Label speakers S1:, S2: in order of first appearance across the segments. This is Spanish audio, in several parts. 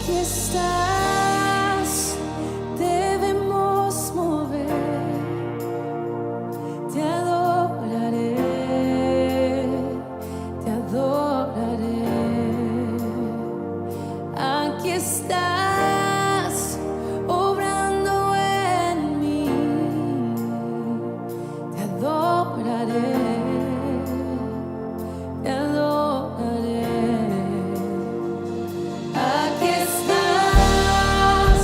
S1: Aquí estás, debemos mover, te adoraré, te adoraré. Aquí estás, obrando en mí, te adoraré, te adoraré. Aquí estás,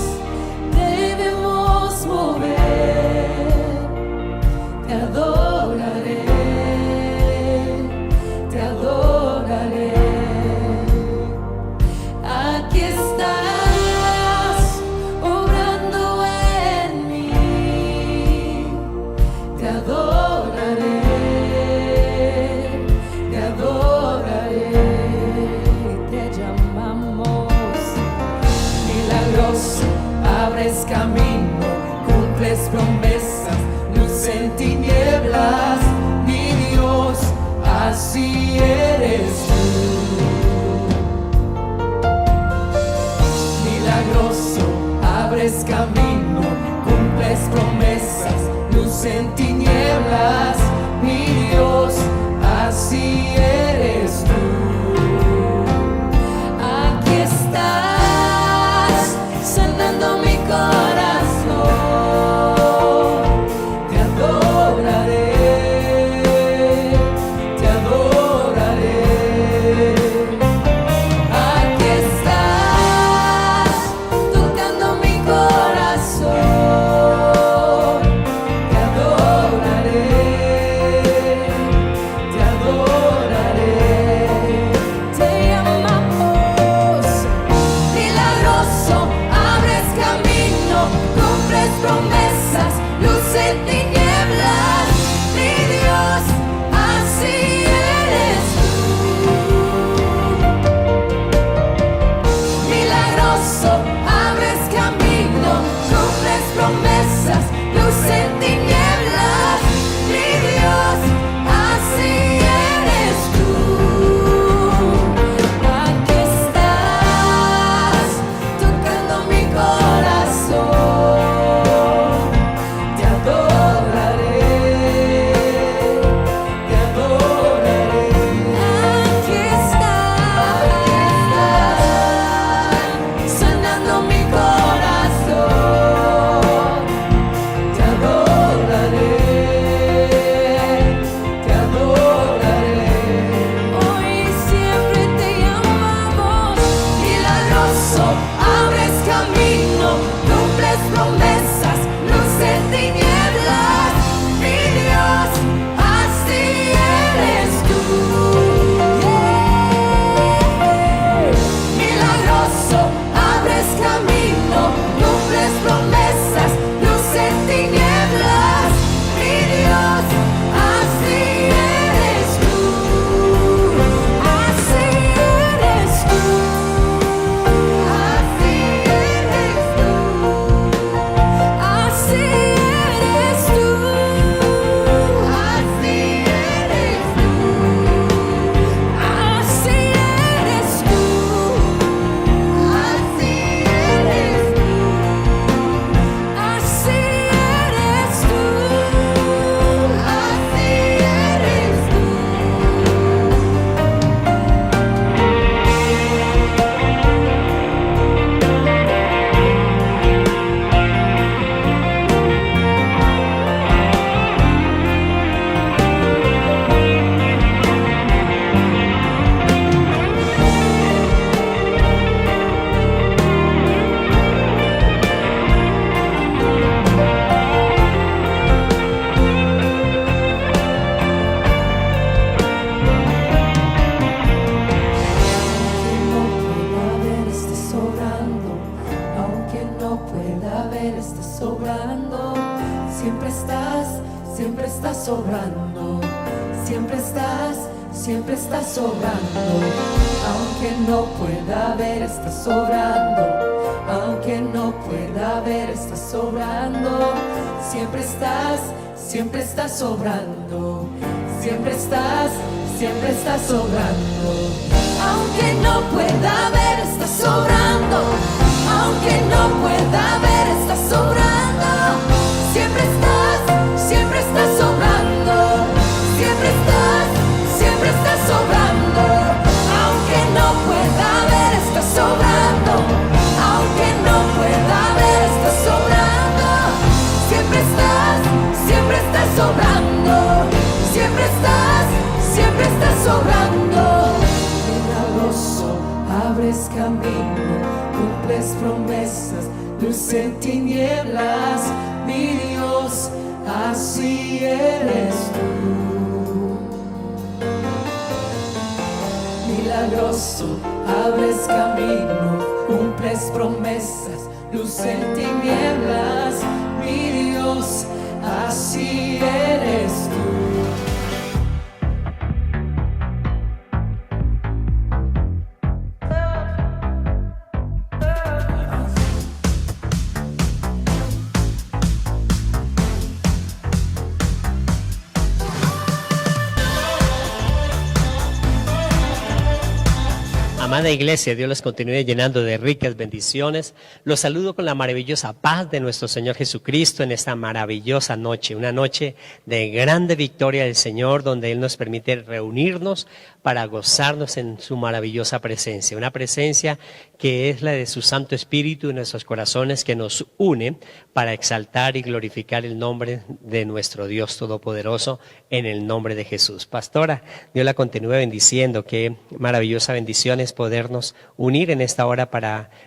S1: debemos mover, te adoraré, te adoraré. Aquí estás, obrando en mí, te adoraré, te adoraré. Te llamamos milagroso, abres camino, cumples promesas, luz en tinieblas, mi Dios, así eres tú. Milagroso, abres camino, cumples promesas, luz en tinieblas, mi Dios, así eres tú. Aquí estás, sanando mi corazón, te adoraré, te adoraré. Aquí estás, tocando mi corazón, te adoraré, te adoraré. Te llamamos milagroso, abres camino, cumples promesas, luz en tinieblas, mi Dios, así eres tú. Milagroso, abres camino, cumples promesas, luz en tinieblas, mi Dios, así eres tú. Aquí estás, tocando mi corazón, te adoraré, te adoraré. Aquí estás, sanando mi corazón, te adoraré, te adoraré. Hoy siempre te llamamos milagroso, abres camino, cumples promesas, luz en tinieblas, mi Dios, así eres tú. Milagroso, abres camino, cumples promesas, luz en tinieblas, mi Dios, así eres tú, así eres tú, así eres tú, así eres tú, así eres tú, así eres tú, así eres tú, así eres tú, aunque no pueda ver, estás sobrando. Siempre estás sobrando. Siempre estás sobrando. Aunque no pueda ver, estás sobrando. Aunque no pueda ver, estás sobrando. Siempre estás sobrando. Siempre estás sobrando. Aunque no pueda ver, estás sobrando. cumples promesas, luz en tinieblas, mi Dios, así eres tú. Milagroso, abres camino, cumples promesas, luz en tinieblas, mi Dios, así eres tú.
S2: Amada iglesia, Dios les continúe llenando de ricas bendiciones. Los saludo con la maravillosa paz de nuestro Señor Jesucristo en esta maravillosa noche, una noche de grande victoria del Señor, donde Él nos permite reunirnos para gozarnos en su maravillosa presencia, una presencia que es la de su Santo Espíritu en nuestros corazones, que nos une para exaltar y glorificar el nombre de nuestro Dios Todopoderoso en el nombre de Jesús. Pastora, Dios la continúe bendiciendo, qué maravillosa bendición es podernos unir en esta hora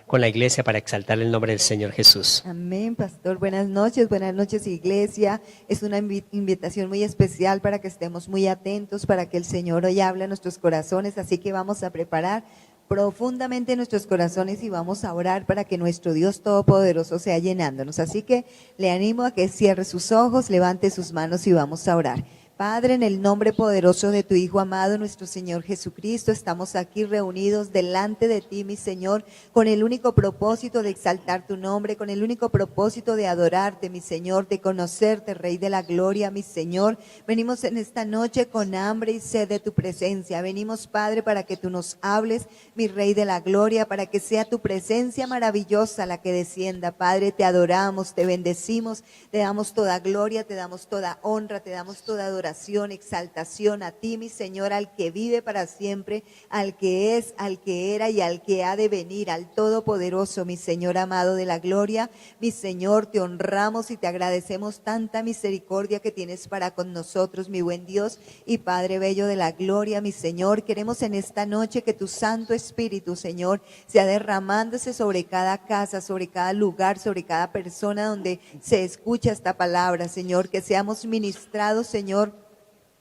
S2: con la iglesia para exaltar el nombre del Señor Jesús.
S3: Amén, pastor. Buenas noches iglesia. Es una invitación muy especial para que estemos muy atentos, para que el Señor hoy hable a nuestros corazones, así que vamos a preparar profundamente nuestros corazones y vamos a orar para que nuestro Dios Todopoderoso sea llenándonos. Así que le animo a que cierre sus ojos, levante sus manos y vamos a orar. Padre, en el nombre poderoso de tu Hijo amado, nuestro Señor Jesucristo, estamos aquí reunidos delante de ti, mi Señor, con el único propósito de exaltar tu nombre, con el único propósito de adorarte, mi Señor, de conocerte, Rey de la Gloria, mi Señor. Venimos en esta noche con hambre y sed de tu presencia. Venimos, Padre, para que tú nos hables, mi Rey de la Gloria, para que sea tu presencia maravillosa la que descienda. Padre, te adoramos, te bendecimos, te damos toda gloria, te damos toda honra, te damos toda adoración, exaltación a ti, mi Señor, al que vive para siempre, al que es, al que era y al que ha de venir, al Todopoderoso, mi Señor amado de la gloria. Mi Señor, te honramos y te agradecemos tanta misericordia que tienes para con nosotros, mi buen Dios y Padre bello de la gloria, mi Señor. Queremos en esta noche que tu Santo Espíritu, Señor, sea derramándose sobre cada casa, sobre cada lugar, sobre cada persona donde se escucha esta palabra, Señor, que seamos ministrados, Señor,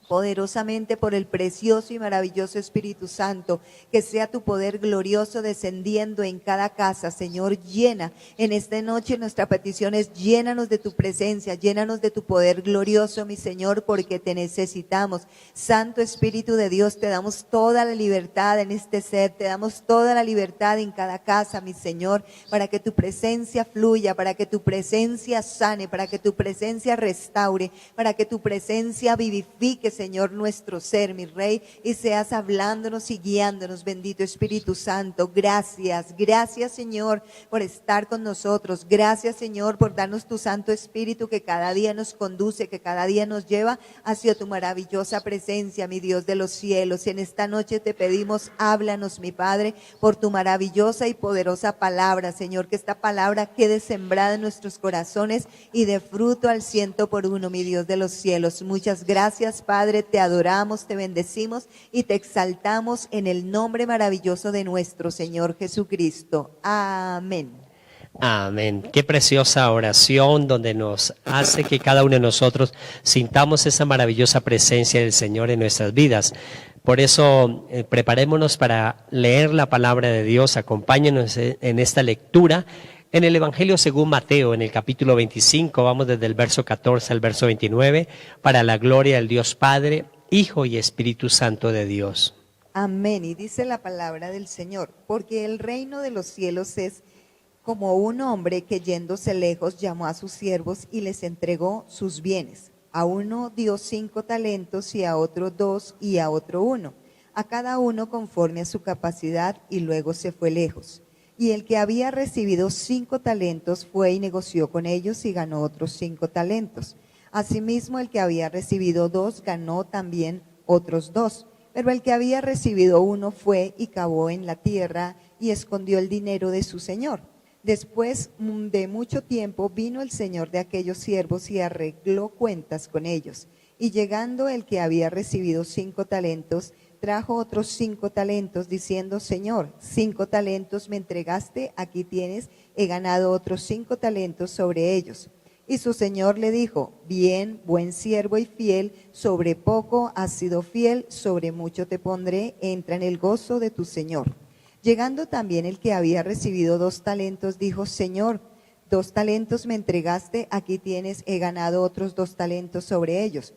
S3: poderosamente por el precioso y maravilloso Espíritu Santo, que sea tu poder glorioso descendiendo en cada casa, Señor. Llena en esta noche nuestra petición es: llénanos de tu presencia, llénanos de tu poder glorioso, mi Señor, porque te necesitamos. Santo Espíritu de Dios, te damos toda la libertad en este ser, te damos toda la libertad en cada casa, mi Señor, para que tu presencia fluya, para que tu presencia sane, para que tu presencia restaure, para que tu presencia vivifique, Señor, nuestro ser, mi Rey, y seas hablándonos y guiándonos, bendito Espíritu Santo. Gracias, gracias, Señor, por estar con nosotros. Gracias, Señor, por darnos tu Santo Espíritu que cada día nos conduce, que cada día nos lleva hacia tu maravillosa presencia, mi Dios de los cielos. Y en esta noche te pedimos, háblanos, mi Padre, por tu maravillosa y poderosa palabra, Señor, que esta palabra quede sembrada en nuestros corazones y de fruto al 100%, mi Dios de los cielos. Muchas gracias, Padre. Te adoramos, te bendecimos y te exaltamos en el nombre maravilloso de nuestro Señor Jesucristo. Amén.
S2: Amén. Qué preciosa oración donde nos hace que cada uno de nosotros sintamos esa maravillosa presencia del Señor en nuestras vidas. Por eso preparémonos para leer la palabra de Dios. Acompáñenos en esta lectura en el Evangelio según Mateo, en el capítulo 25, vamos desde el verso 14 al verso 29, para la gloria del Dios Padre, Hijo y Espíritu Santo de Dios.
S3: Amén. Y dice la palabra del Señor: porque el reino de los cielos es como un hombre que yéndose lejos llamó a sus siervos y les entregó sus bienes. A uno dio 5 talentos y a otro 2 y a otro 1, a cada uno conforme a su capacidad, y luego se fue lejos. Y el que había recibido 5 talentos fue y negoció con ellos y ganó otros 5 talentos. Asimismo, el que había recibido 2 ganó también otros 2. Pero el que había recibido 1 fue y cavó en la tierra y escondió el dinero de su señor. Después de mucho tiempo vino el señor de aquellos siervos y arregló cuentas con ellos. Y llegando el que había recibido 5 talentos, trajo otros 5 talentos, diciendo, Señor, 5 talentos me entregaste, aquí tienes, he ganado otros 5 talentos sobre ellos. Y su señor le dijo, bien, buen siervo y fiel, sobre poco has sido fiel, sobre mucho te pondré, entra en el gozo de tu señor. Llegando también el que había recibido 2 talentos, dijo, Señor, 2 talentos me entregaste, aquí tienes, he ganado otros 2 talentos sobre ellos.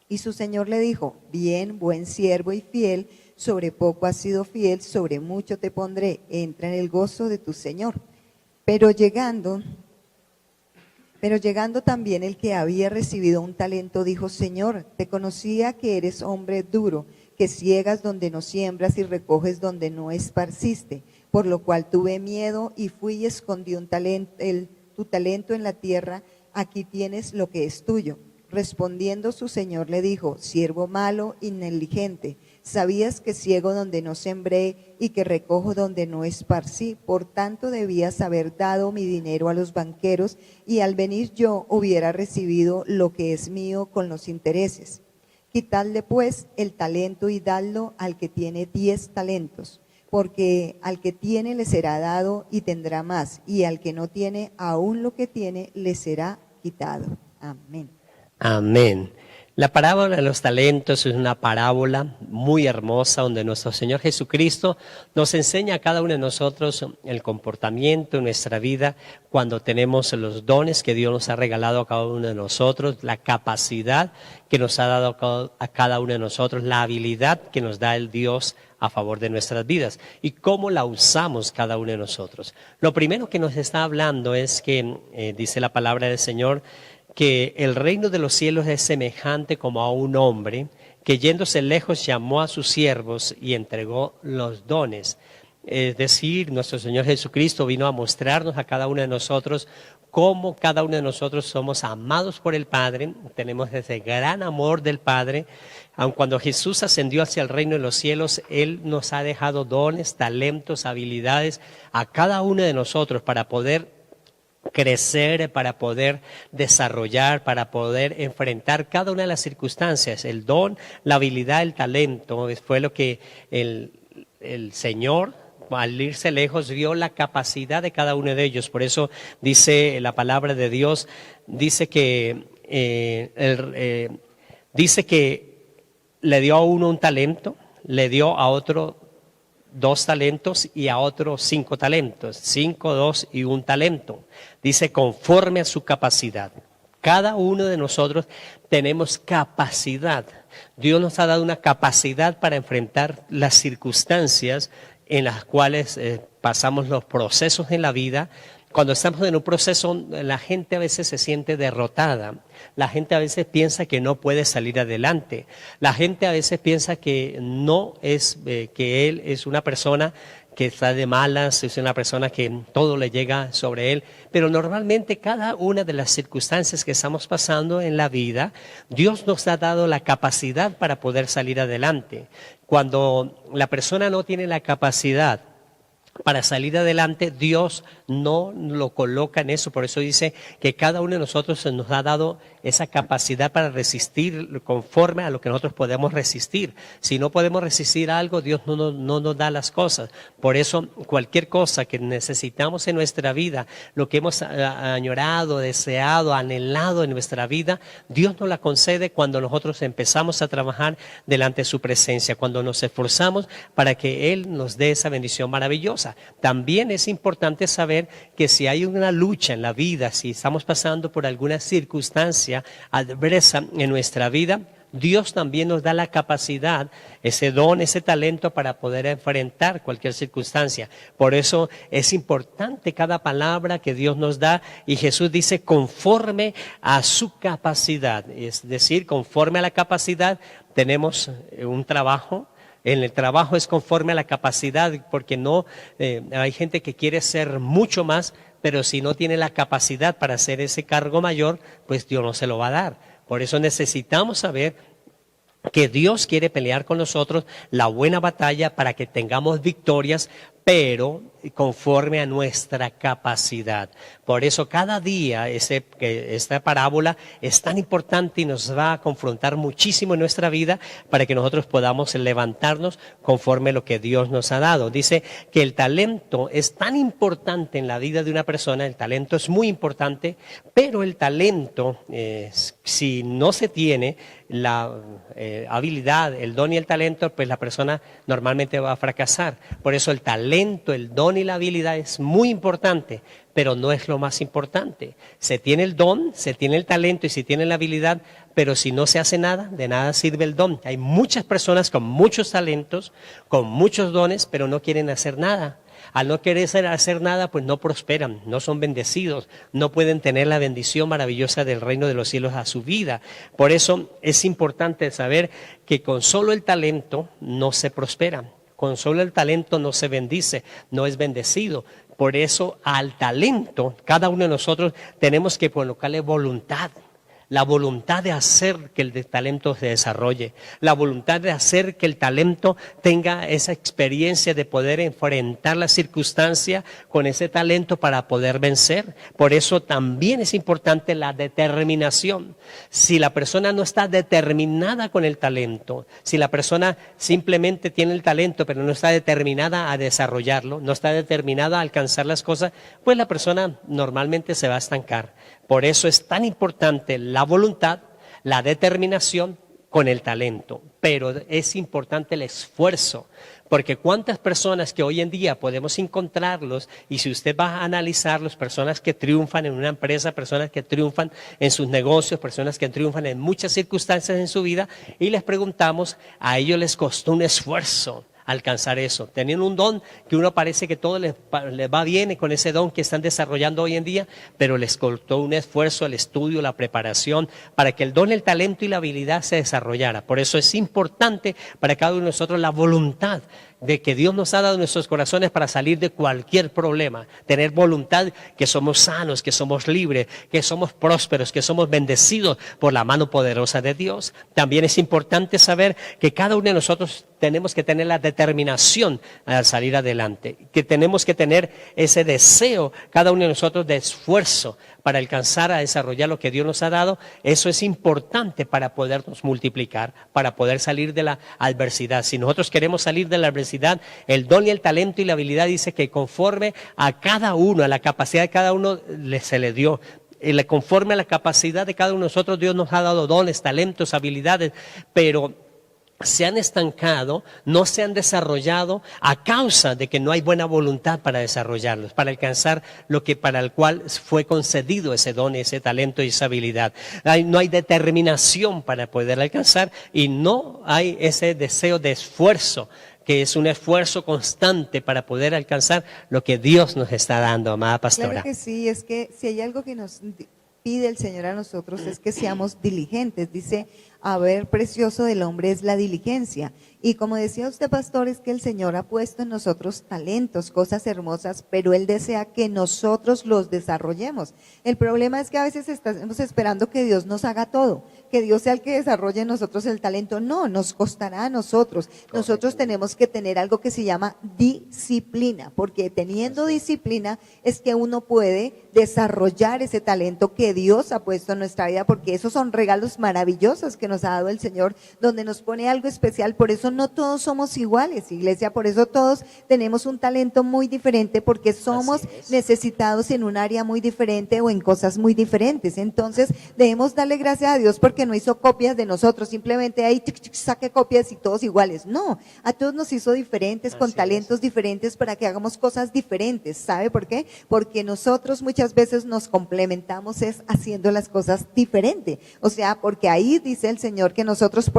S3: Y su señor le dijo, bien, buen siervo y fiel, sobre poco has sido fiel, sobre mucho te pondré, entra en el gozo de tu señor. Pero llegando también el que había recibido 1 talento, dijo, Señor, te conocía que eres hombre duro, que ciegas donde no siembras y recoges donde no esparciste, por lo cual tuve miedo y fui y escondí tu talento en la tierra, aquí tienes lo que es tuyo. Respondiendo su señor le dijo, siervo malo y negligente, sabías que ciego donde no sembré y que recojo donde no esparcí, por tanto debías haber dado mi dinero a los banqueros y al venir yo hubiera recibido lo que es mío con los intereses. Quitadle pues el talento y dadlo al que tiene 10 talentos, porque al que tiene le será dado y tendrá más, y al que no tiene, aún lo que tiene le será quitado. Amén.
S2: Amén. La parábola de los talentos es una parábola muy hermosa donde nuestro Señor Jesucristo nos enseña a cada uno de nosotros el comportamiento en nuestra vida cuando tenemos los dones que Dios nos ha regalado a cada uno de nosotros, la capacidad que nos ha dado a cada uno de nosotros, la habilidad que nos da el Dios a favor de nuestras vidas y cómo la usamos cada uno de nosotros. Lo primero que nos está hablando es que, dice la palabra del Señor, que el reino de los cielos es semejante como a un hombre que yéndose lejos llamó a sus siervos y entregó los dones. Es decir, nuestro Señor Jesucristo vino a mostrarnos a cada uno de nosotros cómo cada uno de nosotros somos amados por el Padre, tenemos ese gran amor del Padre. Aun cuando Jesús ascendió hacia el reino de los cielos, Él nos ha dejado dones, talentos, habilidades a cada uno de nosotros para poder crecer, para poder desarrollar, para poder enfrentar cada una de las circunstancias. El don, la habilidad, el talento, fue lo que el Señor, al irse lejos, vio la capacidad de cada uno de ellos. Por eso dice la palabra de Dios, dice que le dio a uno 1 talento, le dio a otro 2 talentos y a otros 5 talentos, 5, 2 y 1 talento. Dice conforme a su capacidad. Cada uno de nosotros tenemos capacidad. Dios nos ha dado una capacidad para enfrentar las circunstancias en las cuales pasamos los procesos en la vida. Cuando estamos en un proceso, la gente a veces se siente derrotada. La gente a veces piensa que no puede salir adelante. La gente a veces piensa que no es, que él es una persona que está de malas, es una persona que todo le llega sobre él. Pero normalmente cada una de las circunstancias que estamos pasando en la vida, Dios nos ha dado la capacidad para poder salir adelante. Cuando la persona no tiene la capacidad para salir adelante, Dios no lo coloca en eso. Por eso dice que cada uno de nosotros nos ha dado esa capacidad para resistir conforme a lo que nosotros podemos resistir. Si no podemos resistir algo, Dios no nos da las cosas. Por eso cualquier cosa que necesitamos en nuestra vida, lo que hemos añorado, deseado, anhelado en nuestra vida, Dios nos la concede cuando nosotros empezamos a trabajar delante de su presencia, cuando nos esforzamos para que Él nos dé esa bendición maravillosa. También es importante saber que si hay una lucha en la vida, si estamos pasando por alguna circunstancia adversa en nuestra vida, Dios también nos da la capacidad, ese don, ese talento para poder enfrentar cualquier circunstancia. Por eso es importante cada palabra que Dios nos da, y Jesús dice conforme a su capacidad, es decir, conforme a la capacidad tenemos un trabajo. En el trabajo es conforme a la capacidad, porque no hay gente que quiere ser mucho más, pero si no tiene la capacidad para hacer ese cargo mayor, pues Dios no se lo va a dar. Por eso necesitamos saber que Dios quiere pelear con nosotros la buena batalla para que tengamos victorias, pero conforme a nuestra capacidad. Por eso cada día esta parábola es tan importante y nos va a confrontar muchísimo en nuestra vida para que nosotros podamos levantarnos conforme a lo que Dios nos ha dado. Dice que el talento es tan importante en la vida de una persona, el talento es muy importante, pero el talento, si no se tiene la habilidad, el don y el talento, pues la persona normalmente va a fracasar. Por eso el talento, el don y la habilidad es muy importante, pero no es lo más importante. Se tiene el don, se tiene el talento y se tiene la habilidad, pero si no se hace nada, de nada sirve el don. Hay muchas personas con muchos talentos, con muchos dones, pero no quieren hacer nada. Al no querer hacer nada, pues no prosperan, no son bendecidos, no pueden tener la bendición maravillosa del reino de los cielos a su vida. Por eso es importante saber que con solo el talento no se prospera, con solo el talento no se bendice, no es bendecido. Por eso al talento, cada uno de nosotros tenemos que colocarle voluntad. La voluntad de hacer que el talento se desarrolle, la voluntad de hacer que el talento tenga esa experiencia de poder enfrentar la circunstancia con ese talento para poder vencer. Por eso también es importante la determinación. Si la persona no está determinada con el talento, si la persona simplemente tiene el talento pero no está determinada a desarrollarlo, no está determinada a alcanzar las cosas, pues la persona normalmente se va a estancar. Por eso es tan importante la voluntad, la determinación con el talento, pero es importante el esfuerzo, porque cuántas personas que hoy en día podemos encontrarlos, y si usted va a analizarlos, personas que triunfan en una empresa, personas que triunfan en sus negocios, personas que triunfan en muchas circunstancias en su vida, y les preguntamos, a ellos les costó un esfuerzo alcanzar eso. Tenían un don que uno parece que todo les va bien con ese don que están desarrollando hoy en día, pero les costó un esfuerzo, el estudio, la preparación, para que el don, el talento y la habilidad se desarrollara. Por eso es importante para cada uno de nosotros la voluntad de que Dios nos ha dado en nuestros corazones para salir de cualquier problema, tener voluntad que somos sanos, que somos libres, que somos prósperos, que somos bendecidos por la mano poderosa de Dios. También es importante saber que cada uno de nosotros tenemos que tener la determinación al salir adelante, que tenemos que tener ese deseo, cada uno de nosotros, de esfuerzo para alcanzar a desarrollar lo que Dios nos ha dado. Eso es importante para podernos multiplicar, para poder salir de la adversidad. Si nosotros queremos salir de la adversidad, el don y el talento y la habilidad dice que conforme a cada uno, a la capacidad de cada uno se le dio. Conforme a la capacidad de cada uno de nosotros, Dios nos ha dado dones, talentos, habilidades, pero se han estancado, no se han desarrollado a causa de que no hay buena voluntad para desarrollarlos, para alcanzar lo que para el cual fue concedido ese don, ese talento y esa habilidad. No hay determinación para poder alcanzar y no hay ese deseo de esfuerzo, que es un esfuerzo constante para poder alcanzar lo que Dios nos está dando, amada pastora.
S3: Claro que sí, es que si hay algo que nos pide el Señor a nosotros es que seamos diligentes. Dice, a ver, precioso del hombre es la diligencia. Y como decía usted, pastor, es que el Señor ha puesto en nosotros talentos, cosas hermosas, pero Él desea que nosotros los desarrollemos. El problema es que a veces estamos esperando que Dios nos haga todo, que Dios sea el que desarrolle en nosotros el talento. No, nos costará a nosotros. Correcto. Nosotros tenemos que tener algo que se llama disciplina, porque teniendo disciplina es que uno puede desarrollar ese talento que Dios ha puesto en nuestra vida, porque esos son regalos maravillosos que nos ha dado el Señor, donde nos pone algo especial. Por eso no todos somos iguales, iglesia, por eso todos tenemos un talento muy diferente, porque somos necesitados en un área muy diferente o en cosas muy diferentes. Entonces debemos darle gracias a Dios porque no hizo copias de nosotros, simplemente ahí saque copias y todos iguales. No, a todos nos hizo diferentes, con talentos diferentes para que hagamos cosas diferentes. ¿Sabe por qué? Porque nosotros muchas veces nos complementamos haciendo las cosas diferente. O sea, porque ahí dice el Señor que nosotros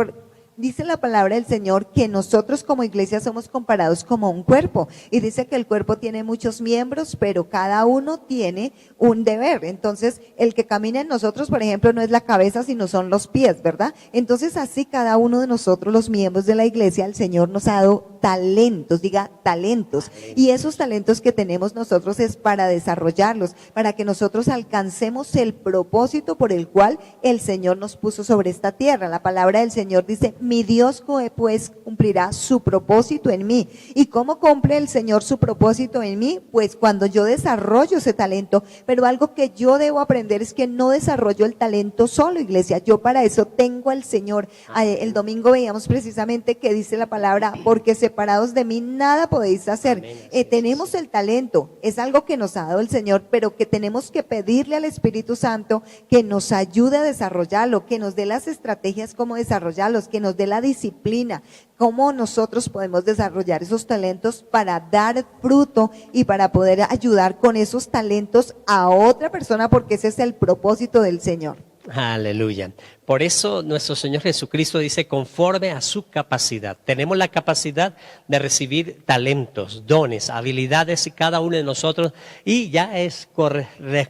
S3: dice la palabra del Señor que nosotros como iglesia somos comparados como un cuerpo, y dice que el cuerpo tiene muchos miembros, pero cada uno tiene un deber. Entonces, el que camina en nosotros, por ejemplo, no es la cabeza, sino son los pies, ¿verdad? Entonces, así cada uno de nosotros, los miembros de la iglesia, el Señor nos ha dado talentos, diga talentos, y esos talentos que tenemos nosotros es para desarrollarlos, para que nosotros alcancemos el propósito por el cual el Señor nos puso sobre esta tierra. La palabra del Señor dice, mi Dios pues cumplirá su propósito en mí. ¿Y cómo cumple el Señor su propósito en mí? Pues cuando yo desarrollo ese talento. Pero algo que yo debo aprender es que no desarrollo el talento solo, iglesia. Yo para eso tengo al Señor. El domingo veíamos precisamente que dice la palabra, porque separados de mí nada podéis hacer. Tenemos el talento, es algo que nos ha dado el Señor, pero que tenemos que pedirle al Espíritu Santo que nos ayude a desarrollarlo, que nos dé las estrategias cómo desarrollarlos, que nos dé la disciplina, cómo nosotros podemos desarrollar esos talentos para dar fruto y para poder ayudar con esos talentos a otra persona, porque ese es el propósito del Señor.
S2: Aleluya. Por eso nuestro Señor Jesucristo dice, conforme a su capacidad. Tenemos la capacidad de recibir talentos, dones, habilidades, y cada uno de nosotros, y ya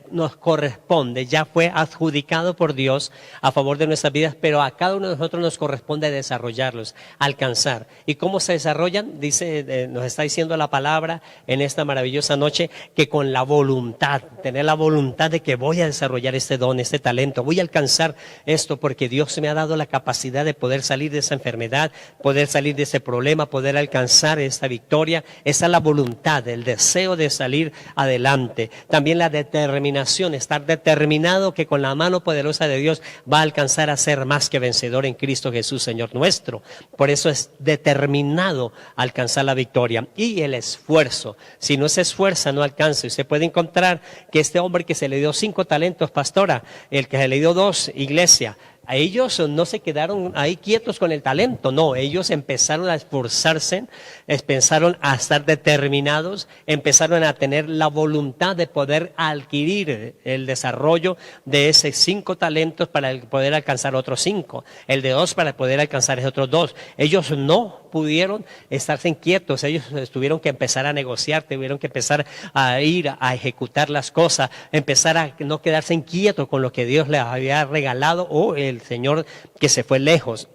S2: nos corresponde, ya fue adjudicado por Dios a favor de nuestras vidas, pero a cada uno de nosotros nos corresponde desarrollarlos, alcanzar. ¿Y cómo se desarrollan? Dice, nos está diciendo la palabra en esta maravillosa noche, que con la voluntad, tener la voluntad de que voy a desarrollar este don, este talento, voy a alcanzar esto, porque Dios me ha dado la capacidad de poder salir de esa enfermedad, poder salir de ese problema, poder alcanzar esta victoria. Esa es la voluntad, el deseo de salir adelante. También la determinación, estar determinado que con la mano poderosa de Dios va a alcanzar a ser más que vencedor en Cristo Jesús, Señor nuestro. Por eso es determinado a alcanzar la victoria. Y el esfuerzo, si no se esfuerza no alcanza. Usted puede encontrar que este hombre que se le dio 5 talentos, pastora, el que se le dio 2, iglesia, a ellos no se quedaron ahí quietos con el talento, no, ellos empezaron a esforzarse, empezaron a estar determinados, empezaron a tener la voluntad de poder adquirir el desarrollo de esos 5 talentos para poder alcanzar otros 5, el de 2 para poder alcanzar esos otros 2. Ellos no pudieron estarse inquietos, ellos tuvieron que empezar a negociar, tuvieron que empezar a ir a ejecutar las cosas, empezar a no quedarse inquietos con lo que Dios les había regalado o el Señor que se fue lejos.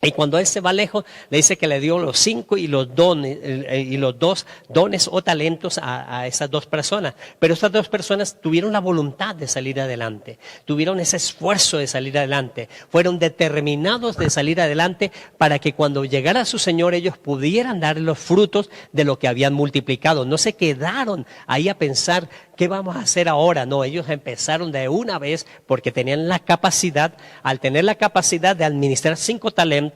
S2: Y cuando él se va lejos, le dice que le dio los 5 y los dones, y los 2 dones o talentos a esas 2 personas. Pero estas 2 personas tuvieron la voluntad de salir adelante, tuvieron ese esfuerzo de salir adelante, fueron determinados de salir adelante para que cuando llegara su Señor ellos pudieran dar los frutos de lo que habían multiplicado. No se quedaron ahí a pensar, ¿qué vamos a hacer ahora? No, ellos empezaron de una vez porque tenían la capacidad, al tener la capacidad de administrar 5 talentos,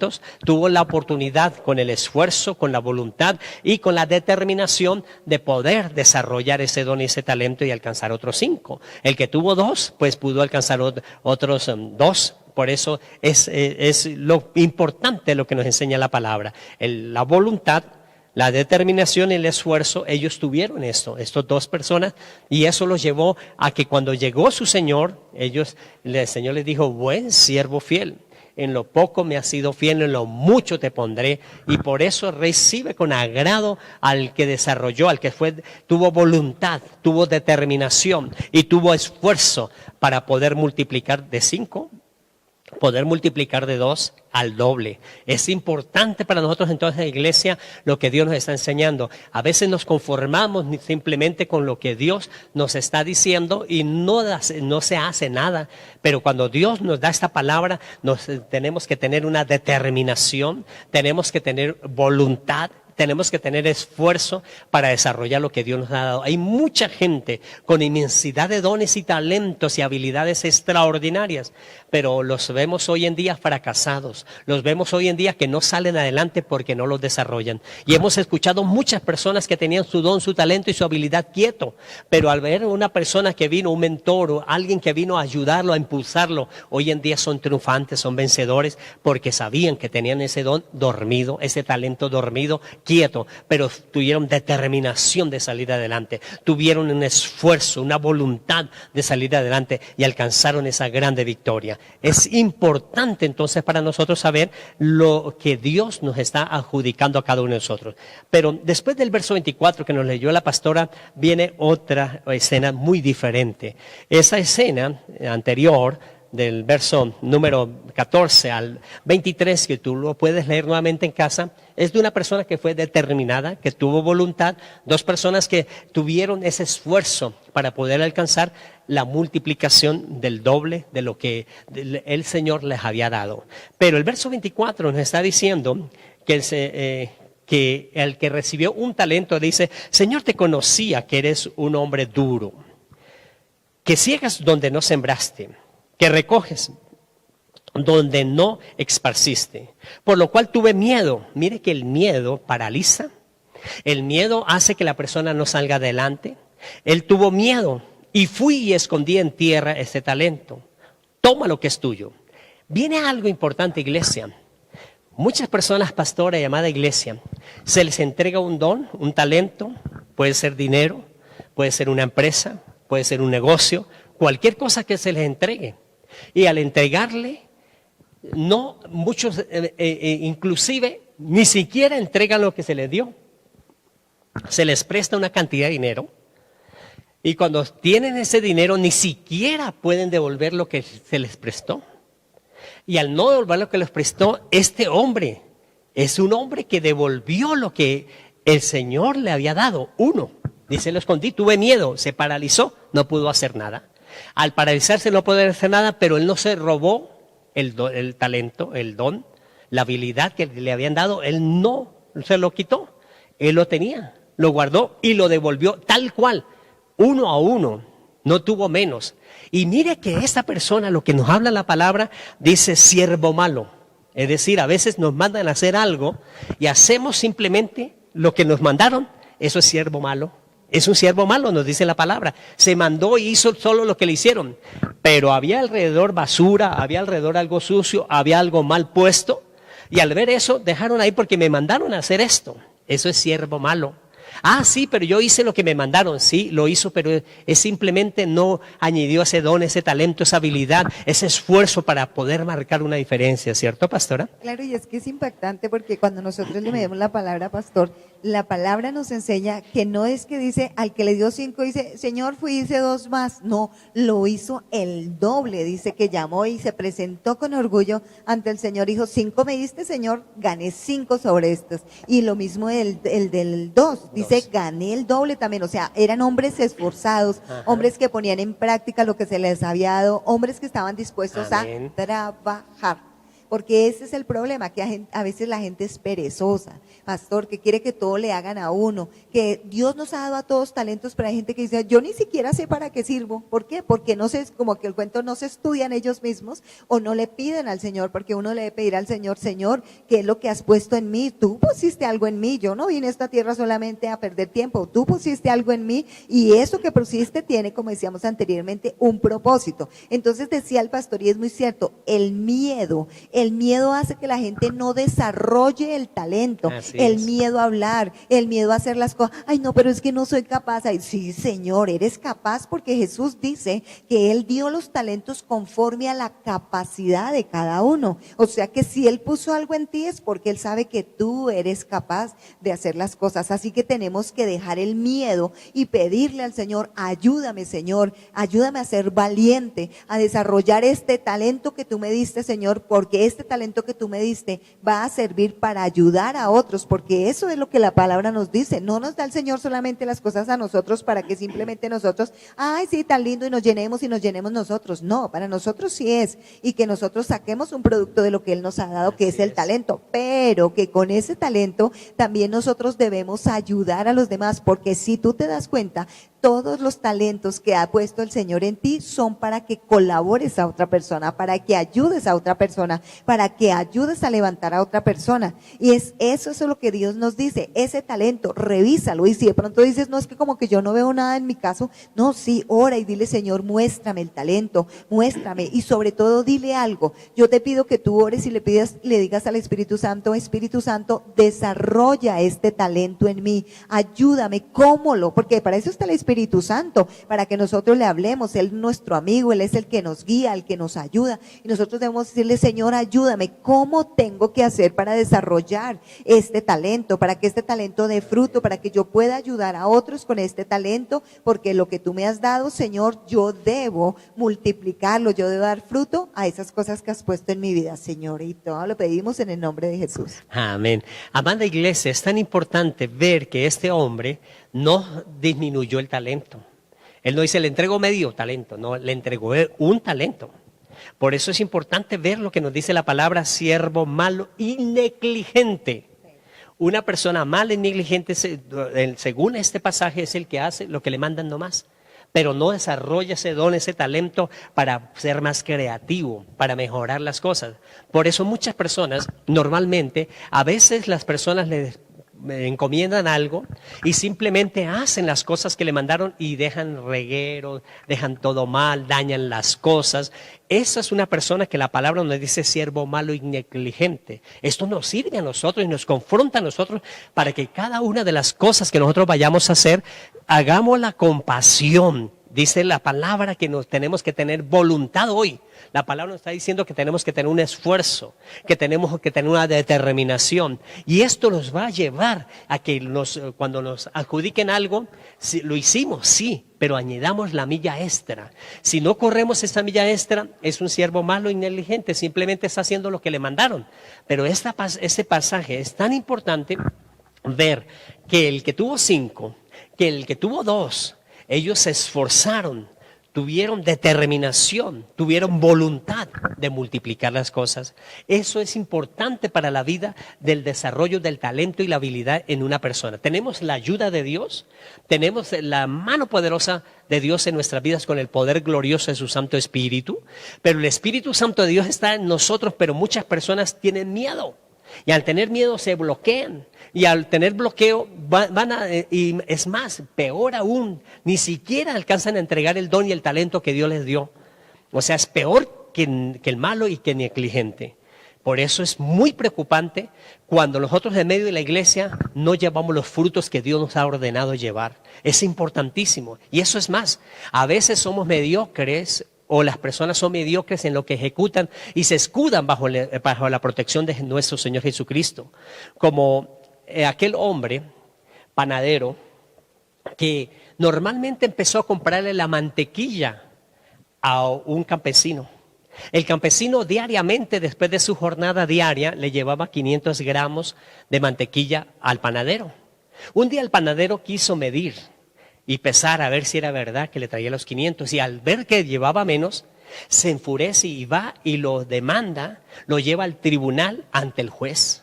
S2: tuvo la oportunidad con el esfuerzo, con la voluntad y con la determinación de poder desarrollar ese don y ese talento y alcanzar otros 5. El que tuvo 2, pues pudo alcanzar otros 2. Por eso es lo importante lo que nos enseña la palabra. La voluntad, la determinación y el esfuerzo, ellos tuvieron esto, estas 2 personas, y eso los llevó a que cuando llegó su Señor, el Señor les dijo, buen siervo fiel. En lo poco me has sido fiel, en lo mucho te pondré. Y por eso recibe con agrado al que desarrolló, al que tuvo voluntad, tuvo determinación y tuvo esfuerzo para poder multiplicar de 5, poder multiplicar de 2 al doble. Es importante para nosotros entonces en la iglesia lo que Dios nos está enseñando. A veces nos conformamos simplemente con lo que Dios nos está diciendo y no se hace nada. Pero cuando Dios nos da esta palabra, tenemos que tener una determinación, tenemos que tener voluntad, tenemos que tener esfuerzo para desarrollar lo que Dios nos ha dado. Hay mucha gente con inmensidad de dones y talentos y habilidades extraordinarias, pero los vemos hoy en día fracasados. Los vemos hoy en día que no salen adelante porque no los desarrollan. Y hemos escuchado muchas personas que tenían su don, su talento y su habilidad quieto, pero al ver una persona que vino, un mentor o alguien que vino a ayudarlo, a impulsarlo, hoy en día son triunfantes, son vencedores porque sabían que tenían ese don dormido, ese talento dormido, quieto, pero tuvieron determinación de salir adelante, tuvieron un esfuerzo, una voluntad de salir adelante y alcanzaron esa grande victoria. Es importante entonces para nosotros saber lo que Dios nos está adjudicando a cada uno de nosotros. Pero después del verso 24 que nos leyó la pastora, viene otra escena muy diferente. Esa escena anterior del verso número 14 al 23, que tú lo puedes leer nuevamente en casa, es de una persona que fue determinada, que tuvo voluntad, dos personas que tuvieron ese esfuerzo para poder alcanzar la multiplicación del doble de lo que el Señor les había dado. Pero el verso 24 nos está diciendo que el que recibió un talento dice: Señor, te conocía que eres un hombre duro, que ciegas donde no sembraste, que recoges donde no esparciste, por lo cual tuve miedo. Mire que el miedo paraliza, el miedo hace que la persona no salga adelante. Él tuvo miedo y fui y escondí en tierra este talento. Toma lo que es tuyo. Viene algo importante, iglesia. Muchas personas, pastora y amada iglesia, se les entrega un don, un talento, puede ser dinero, puede ser una empresa, puede ser un negocio, cualquier cosa que se les entregue. Y al entregarle, no muchos inclusive ni siquiera entregan lo que se les dio. Se les presta una cantidad de dinero y cuando tienen ese dinero ni siquiera pueden devolver lo que se les prestó. Y al no devolver lo que les prestó, este hombre es un hombre que devolvió lo que el Señor le había dado. Uno, dice, lo escondí, tuve miedo, se paralizó, no pudo hacer nada. Al paralizarse no pudo hacer nada, pero él no se robó el talento, el don, la habilidad que le habían dado. Él no se lo quitó, él lo tenía, lo guardó y lo devolvió tal cual, uno a uno, no tuvo menos. Y mire que esta persona, lo que nos habla la palabra, dice siervo malo. Es decir, a veces nos mandan a hacer algo y hacemos simplemente lo que nos mandaron. Eso es siervo malo. Es un siervo malo, nos dice la palabra. Se mandó y hizo solo lo que le hicieron. Pero había alrededor basura, había alrededor algo sucio, había algo mal puesto. Y al ver eso, dejaron ahí porque me mandaron a hacer esto. Eso es siervo malo. Ah, sí, pero yo hice lo que me mandaron. Sí, lo hizo, pero es simplemente no añadió ese don, ese talento, esa habilidad, ese esfuerzo para poder marcar una diferencia, ¿cierto, pastora?
S3: Claro, y es que es impactante porque cuando nosotros le medimos la palabra, pastor, la palabra nos enseña que no es que dice, al que le dio 5, dice, Señor, fui, hice 2 más. No, lo hizo el doble. Dice que llamó y se presentó con orgullo ante el Señor. Dijo, 5 me diste, Señor, gané 5 sobre estos. Y lo mismo el del 2. Dice, gané el doble también. O sea, eran hombres esforzados, hombres que ponían en práctica lo que se les había dado, hombres que estaban dispuestos
S2: Amén.
S3: a trabajar. Porque ese es el problema, que a veces la gente es perezosa, pastor, que quiere que todo le hagan a uno, que Dios nos ha dado a todos talentos, pero hay gente que dice, yo ni siquiera sé para qué sirvo. ¿Por qué? Porque no sé, como que el cuento no se estudian ellos mismos o no le piden al Señor, porque uno le debe pedir al Señor, Señor, ¿qué es lo que has puesto en mí? Tú pusiste algo en mí, yo no vine a esta tierra solamente a perder tiempo, tú pusiste algo en mí y eso que pusiste tiene, como decíamos anteriormente, un propósito. Entonces decía el pastor, y es muy cierto, el miedo hace que la gente no desarrolle el talento, el miedo a hablar, el miedo a hacer las cosas. Ay, no, pero es que no soy capaz. Ay, sí, Señor, eres capaz porque Jesús dice que Él dio los talentos conforme a la capacidad de cada uno. O sea que si Él puso algo en ti es porque Él sabe que tú eres capaz de hacer las cosas. Así que tenemos que dejar el miedo y pedirle al Señor, ayúdame, Señor, ayúdame a ser valiente, a desarrollar este talento que tú me diste, Señor, porque este talento que tú me diste va a servir para ayudar a otros, porque eso es lo que la palabra nos dice. No nos da el Señor solamente las cosas a nosotros para que simplemente nosotros, ay sí, tan lindo, y nos llenemos nosotros. No, para nosotros sí es, y que nosotros saquemos un producto de lo que Él nos ha dado, que es el talento, pero que con ese talento también nosotros debemos ayudar a los demás, porque si tú te das cuenta, todos los talentos que ha puesto el Señor en ti son para que colabores a otra persona, para que ayudes a otra persona, para que ayudes a levantar a otra persona. Y eso es lo que Dios nos dice, ese talento, revísalo. Y si de pronto dices, no, es que como que yo no veo nada en mi caso, no, sí, ora y dile, Señor, muéstrame el talento, muéstrame. Y sobre todo dile algo, yo te pido que tú ores y le digas al Espíritu Santo, desarrolla este talento en mí, ayúdame, ¿cómo lo? Porque para eso está el Espíritu Espíritu Santo para que nosotros le hablemos. Él es nuestro amigo, Él es el que nos guía, el que nos ayuda. Y nosotros debemos decirle, Señor, ayúdame, ¿cómo tengo que hacer para desarrollar este talento? Para que este talento dé fruto, para que yo pueda ayudar a otros con este talento, porque lo que tú me has dado, Señor, yo debo multiplicarlo, yo debo dar fruto a esas cosas que has puesto en mi vida, Señor. Y todo lo pedimos en el nombre de Jesús.
S2: Amén. Amada iglesia, es tan importante ver que este hombre no disminuyó el talento. Él no dice, le entrego medio talento, no, le entregó un talento. Por eso es importante ver lo que nos dice la palabra siervo malo y negligente. Una persona mala y negligente, según este pasaje, es el que hace lo que le mandan nomás, pero no desarrolla ese don, ese talento para ser más creativo, para mejorar las cosas. Por eso muchas personas, normalmente, a veces las personas les encomiendan algo y simplemente hacen las cosas que le mandaron y dejan reguero, dejan todo mal, dañan las cosas. Esa es una persona que la palabra nos dice siervo malo y negligente. Esto nos sirve a nosotros y nos confronta a nosotros para que cada una de las cosas que nosotros vayamos a hacer, hagámosla con pasión. Dice la palabra que nos tenemos que tener voluntad hoy. La palabra nos está diciendo que tenemos que tener un esfuerzo, que tenemos que tener una determinación. Y esto nos va a llevar a que cuando nos adjudiquen algo, si lo hicimos, sí, pero añadamos la milla extra. Si no corremos esa milla extra, es un siervo malo y negligente, simplemente está haciendo lo que le mandaron. Pero este pasaje es tan importante ver que el que tuvo 5, que el que tuvo 2, ellos se esforzaron, tuvieron determinación, tuvieron voluntad de multiplicar las cosas. Eso es importante para la vida del desarrollo del talento y la habilidad en una persona. Tenemos la ayuda de Dios, tenemos la mano poderosa de Dios en nuestras vidas con el poder glorioso de su Santo Espíritu, pero el Espíritu Santo de Dios está en nosotros, pero muchas personas tienen miedo. Y al tener miedo se bloquean. Y al tener bloqueo y es más, peor aún, ni siquiera alcanzan a entregar el don y el talento que Dios les dio. O sea, es peor que el malo y que el negligente. Por eso es muy preocupante cuando nosotros en medio de la iglesia no llevamos los frutos que Dios nos ha ordenado llevar. Es importantísimo. Y eso es más, a veces somos mediocres o las personas son mediocres en lo que ejecutan y se escudan bajo la protección de nuestro Señor Jesucristo. Como aquel hombre panadero que normalmente empezó a comprarle la mantequilla a un campesino. El campesino diariamente, después de su jornada diaria, le llevaba 500 gramos de mantequilla al panadero. Un día el panadero quiso medir y pesar a ver si era verdad que le traía los 500. Y al ver que llevaba menos, se enfurece y va y lo demanda, lo lleva al tribunal ante el juez.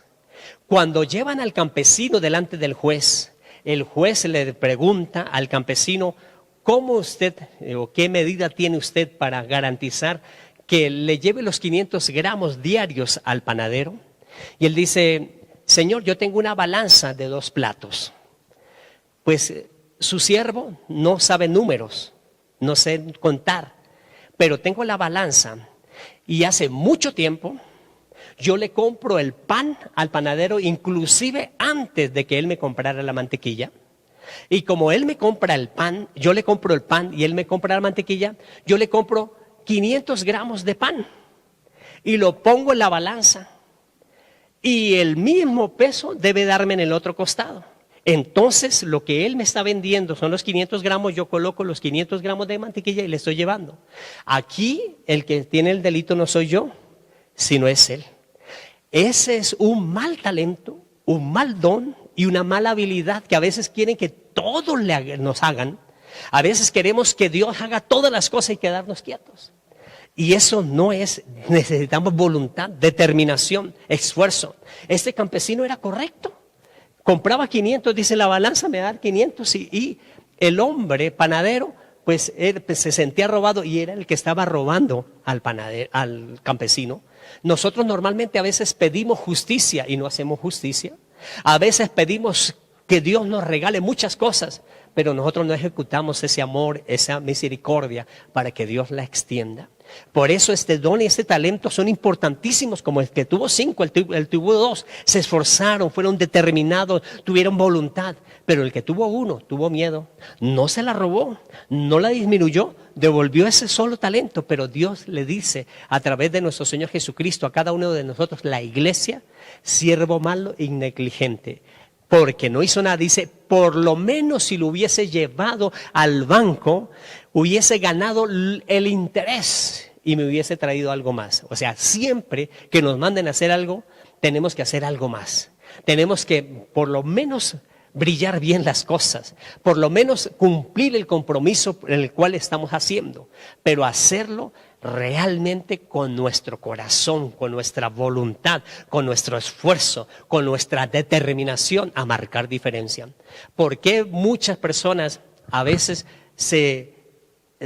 S2: Cuando llevan al campesino delante del juez, el juez le pregunta al campesino, ¿cómo usted o qué medida tiene usted para garantizar que le lleve los 500 gramos diarios al panadero? Y él dice, Señor, yo tengo una balanza de 2 platos. Pues su siervo no sabe números, no sé contar, pero tengo la balanza y hace mucho tiempo yo le compro el pan al panadero, inclusive antes de que él me comprara la mantequilla. Y como él me compra el pan, yo le compro el pan y él me compra la mantequilla, yo le compro 500 gramos de pan y lo pongo en la balanza y el mismo peso debe darme en el otro costado. Entonces lo que él me está vendiendo son los 500 gramos, yo coloco los 500 gramos de mantequilla y le estoy llevando. Aquí el que tiene el delito no soy yo, sino es él. Ese es un mal talento, un mal don y una mala habilidad que a veces quieren que todos nos hagan. A veces queremos que Dios haga todas las cosas y quedarnos quietos. Y eso no es, necesitamos voluntad, determinación, esfuerzo. Este campesino era correcto. Compraba 500, dice la balanza me da 500 y el hombre panadero pues se sentía robado y era el que estaba robando al campesino. Nosotros normalmente a veces pedimos justicia y no hacemos justicia. A veces pedimos que Dios nos regale muchas cosas, pero nosotros no ejecutamos ese amor, esa misericordia para que Dios la extienda. Por eso este don y este talento son importantísimos, como el que tuvo 5, el tuvo 2, se esforzaron, fueron determinados, tuvieron voluntad, Pero el que tuvo uno, tuvo miedo, no se la robó, no la disminuyó, devolvió ese solo talento. Pero Dios le dice a través de nuestro Señor Jesucristo a cada uno de nosotros, la iglesia, siervo malo y negligente, porque no hizo nada. Dice, por lo menos si lo hubiese llevado al banco, hubiese ganado el interés y me hubiese traído algo más. O sea, siempre que nos manden a hacer algo, tenemos que hacer algo más. Tenemos que por lo menos brillar bien las cosas, por lo menos cumplir el compromiso en el cual estamos haciendo, pero hacerlo realmente con nuestro corazón, con nuestra voluntad, con nuestro esfuerzo, con nuestra determinación a marcar diferencia. ¿Por qué muchas personas a veces se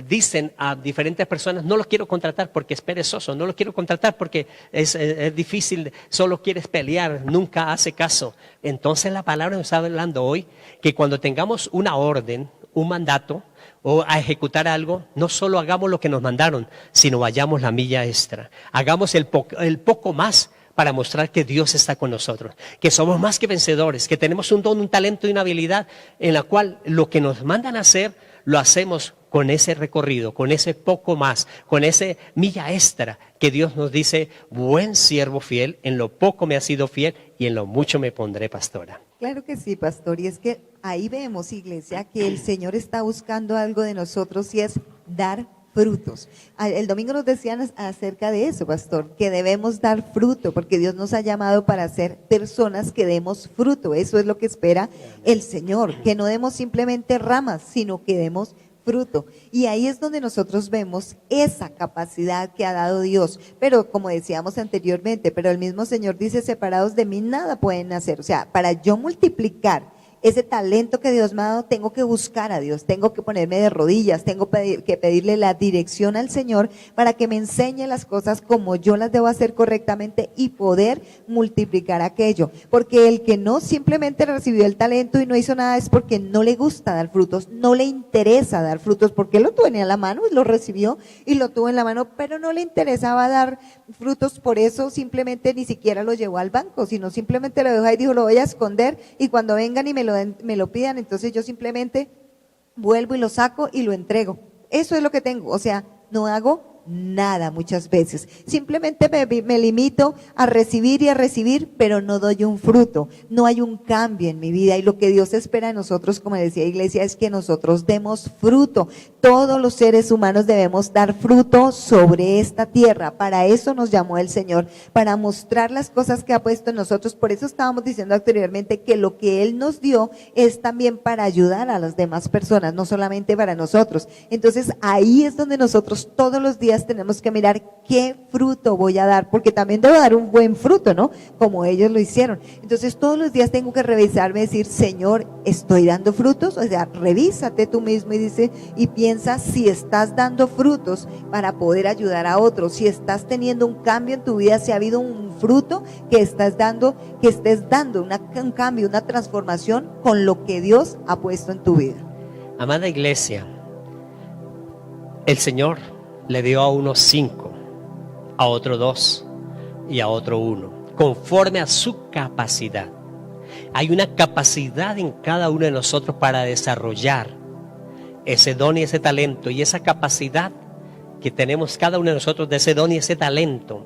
S2: dicen a diferentes personas, no lo quiero contratar porque es perezoso, no lo quiero contratar porque es difícil, solo quieres pelear, nunca hace caso? Entonces la palabra nos está hablando hoy que cuando tengamos una orden, un mandato o a ejecutar algo, no solo hagamos lo que nos mandaron, sino vayamos la milla extra, hagamos el poco más para mostrar que Dios está con nosotros, que somos más que vencedores, que tenemos un don, un talento y una habilidad en la cual lo que nos mandan a hacer, lo hacemos con ese recorrido, con ese poco más, con ese milla extra que Dios nos dice, buen siervo fiel, en lo poco me has sido fiel y en lo mucho me pondré, pastora.
S3: Claro que sí, pastor, y es que ahí vemos, iglesia, que el Señor está buscando algo de nosotros y es dar frutos. El domingo nos decían acerca de eso, pastor, que debemos dar fruto, porque Dios nos ha llamado para ser personas que demos fruto. Eso es lo que espera el Señor, que no demos simplemente ramas, sino que demos fruto. Y ahí es donde nosotros vemos esa capacidad que ha dado Dios. Pero como decíamos anteriormente, pero el mismo Señor dice, separados de mí nada pueden hacer. O sea, para yo multiplicar ese talento que Dios me ha dado, tengo que buscar a Dios, tengo que ponerme de rodillas, tengo que pedirle la dirección al Señor para que me enseñe las cosas como yo las debo hacer correctamente y poder multiplicar aquello. Porque el que no simplemente recibió el talento y no hizo nada es porque no le gusta dar frutos, no le interesa dar frutos, porque lo tenía en la mano y lo recibió y lo tuvo en la mano, pero no le interesaba dar frutos, por eso simplemente ni siquiera lo llevó al banco, sino simplemente lo dejó ahí y dijo, lo voy a esconder y cuando vengan y me lo pidan, entonces yo simplemente vuelvo y lo saco y lo entrego. Eso es lo que tengo, o sea, no hago nada muchas veces, simplemente me limito a recibir, pero no doy un fruto, no hay un cambio en mi vida. Y lo que Dios espera de nosotros, como decía Iglesia, es que nosotros demos fruto. Todos los seres humanos debemos dar fruto sobre esta tierra. Para eso nos llamó el Señor, para mostrar las cosas que ha puesto en nosotros. Por eso estábamos diciendo anteriormente que lo que Él nos dio es también para ayudar a las demás personas, no solamente para nosotros. Entonces ahí es donde nosotros todos los días tenemos que mirar qué fruto voy a dar, porque también debo dar un buen fruto, ¿no? Como ellos lo hicieron. Entonces todos los días tengo que revisarme, decir, Señor, ¿estoy dando frutos? O sea, revísate tú mismo y dice, y piensa si estás dando frutos para poder ayudar a otros, si estás teniendo un cambio en tu vida, si ha habido un fruto que estés dando un cambio, una transformación con lo que Dios ha puesto en tu vida.
S2: Amada iglesia, el Señor le dio a uno 5, a otro 2 y a otro 1, conforme a su capacidad. Hay una capacidad en cada uno de nosotros para desarrollar ese don y ese talento, y esa capacidad que tenemos cada uno de nosotros de ese don y ese talento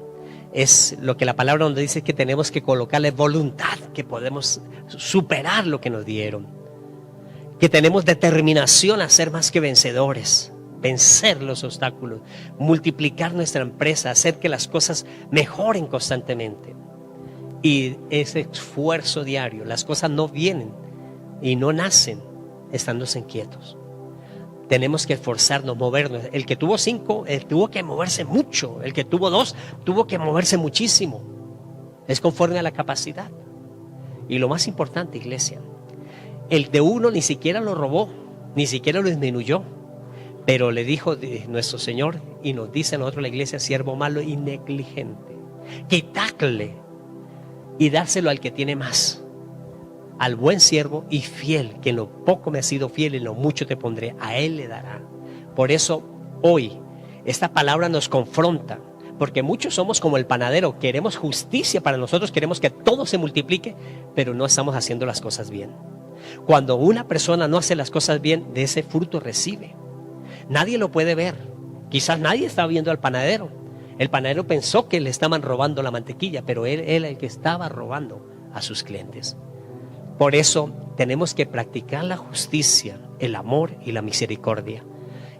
S2: es lo que la palabra nos dice, que tenemos que colocarle voluntad, que podemos superar lo que nos dieron, que tenemos determinación a ser más que vencedores, vencer los obstáculos, multiplicar nuestra empresa, hacer que las cosas mejoren constantemente. Y ese esfuerzo diario, las cosas no vienen y no nacen estándose quietos. Tenemos que esforzarnos, movernos. El que tuvo 5, tuvo que moverse mucho. El que tuvo 2, tuvo que moverse muchísimo. Es conforme a la capacidad. Y lo más importante, iglesia, el de 1 ni siquiera lo robó, ni siquiera lo disminuyó. Pero le dijo nuestro Señor, y nos dice a nosotros la iglesia, siervo malo y negligente, quitarle y dárselo al que tiene más, al buen siervo y fiel, que en lo poco me has sido fiel, en lo mucho te pondré, a él le dará. Por eso hoy esta palabra nos confronta, porque muchos somos como el panadero, queremos justicia para nosotros, queremos que todo se multiplique, pero no estamos haciendo las cosas bien. Cuando una persona no hace las cosas bien, de ese fruto recibe. Nadie lo puede ver. Quizás nadie estaba viendo al panadero. El panadero pensó que le estaban robando la mantequilla, pero él era el que estaba robando a sus clientes. Por eso tenemos que practicar la justicia, el amor y la misericordia.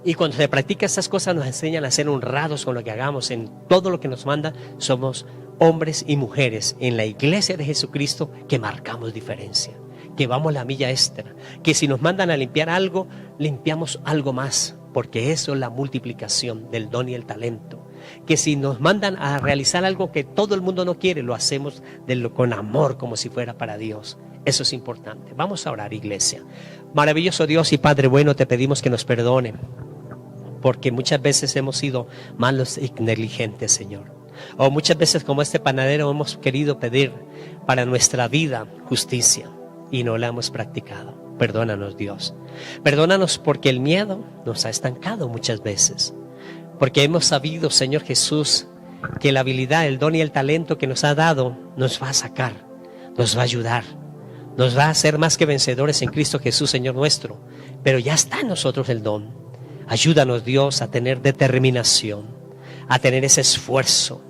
S2: Y cuando se practica estas cosas nos enseñan a ser honrados con lo que hagamos. En todo lo que nos manda somos hombres y mujeres en la iglesia de Jesucristo que marcamos diferencia, que vamos la milla extra, que si nos mandan a limpiar algo, limpiamos algo más, porque eso es la multiplicación del don y el talento. Que si nos mandan a realizar algo que todo el mundo no quiere, lo hacemos con amor, como si fuera para Dios. Eso es importante. Vamos a orar, iglesia. Maravilloso Dios y Padre bueno, te pedimos que nos perdone, porque muchas veces hemos sido malos y negligentes, Señor. O muchas veces, como este panadero, hemos querido pedir para nuestra vida justicia y no la hemos practicado. Perdónanos, Dios. Perdónanos porque el miedo nos ha estancado muchas veces. Porque hemos sabido, Señor Jesús, que la habilidad, el don y el talento que nos ha dado nos va a sacar, nos va a ayudar, nos va a hacer más que vencedores en Cristo Jesús, Señor nuestro. Pero ya está en nosotros el don. Ayúdanos, Dios, a tener determinación, a tener ese esfuerzo,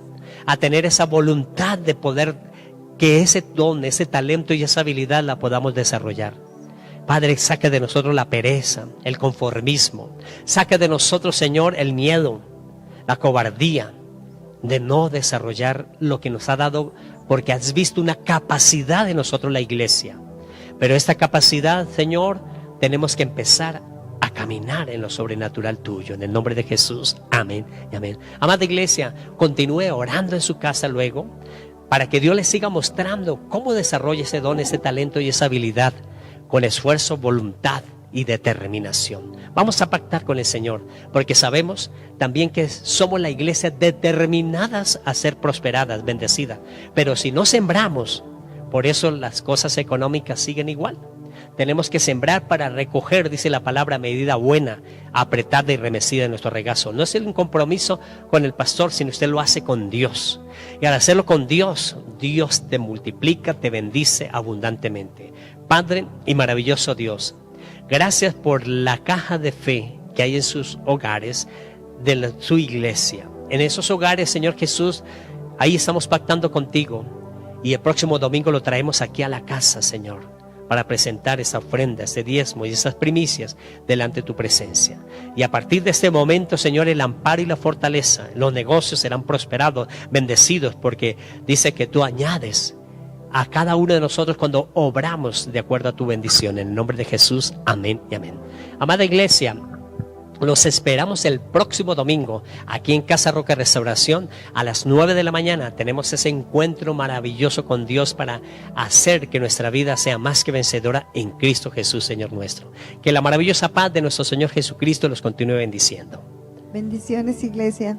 S2: a tener esa voluntad de poder que ese don, ese talento y esa habilidad la podamos desarrollar. Padre, saca de nosotros la pereza, el conformismo. Saca de nosotros, Señor, el miedo, la cobardía de no desarrollar lo que nos ha dado, porque has visto una capacidad en nosotros, la iglesia. Pero esta capacidad, Señor, tenemos que empezar a caminar en lo sobrenatural tuyo. En el nombre de Jesús, amén y amén. Amada iglesia, continúe orando en su casa luego, para que Dios les siga mostrando cómo desarrolla ese don, ese talento y esa habilidad, con esfuerzo, voluntad y determinación. Vamos a pactar con el Señor, porque sabemos también que somos la iglesia determinadas a ser prosperadas, bendecidas. Pero si no sembramos, por eso las cosas económicas siguen igual. Tenemos que sembrar para recoger, dice la palabra, medida buena, apretada y remecida en nuestro regazo. No es un compromiso con el pastor, sino usted lo hace con Dios. Y al hacerlo con Dios, Dios te multiplica, te bendice abundantemente. Padre y maravilloso Dios, gracias por la caja de fe que hay en sus hogares, de su iglesia. En esos hogares, Señor Jesús, ahí estamos pactando contigo. Y el próximo domingo lo traemos aquí a la casa, Señor, para presentar esa ofrenda, ese diezmo y esas primicias delante de tu presencia. Y a partir de este momento, Señor, el amparo y la fortaleza, los negocios serán prosperados, bendecidos, porque dice que tú añades a cada uno de nosotros cuando obramos de acuerdo a tu bendición. En el nombre de Jesús, amén y amén. Amada iglesia, los esperamos el próximo domingo aquí en Casa Roca Restauración a las 9 de la mañana. Tenemos ese encuentro maravilloso con Dios para hacer que nuestra vida sea más que vencedora en Cristo Jesús, Señor nuestro. Que la maravillosa paz de nuestro Señor Jesucristo los continúe bendiciendo.
S3: Bendiciones, iglesia.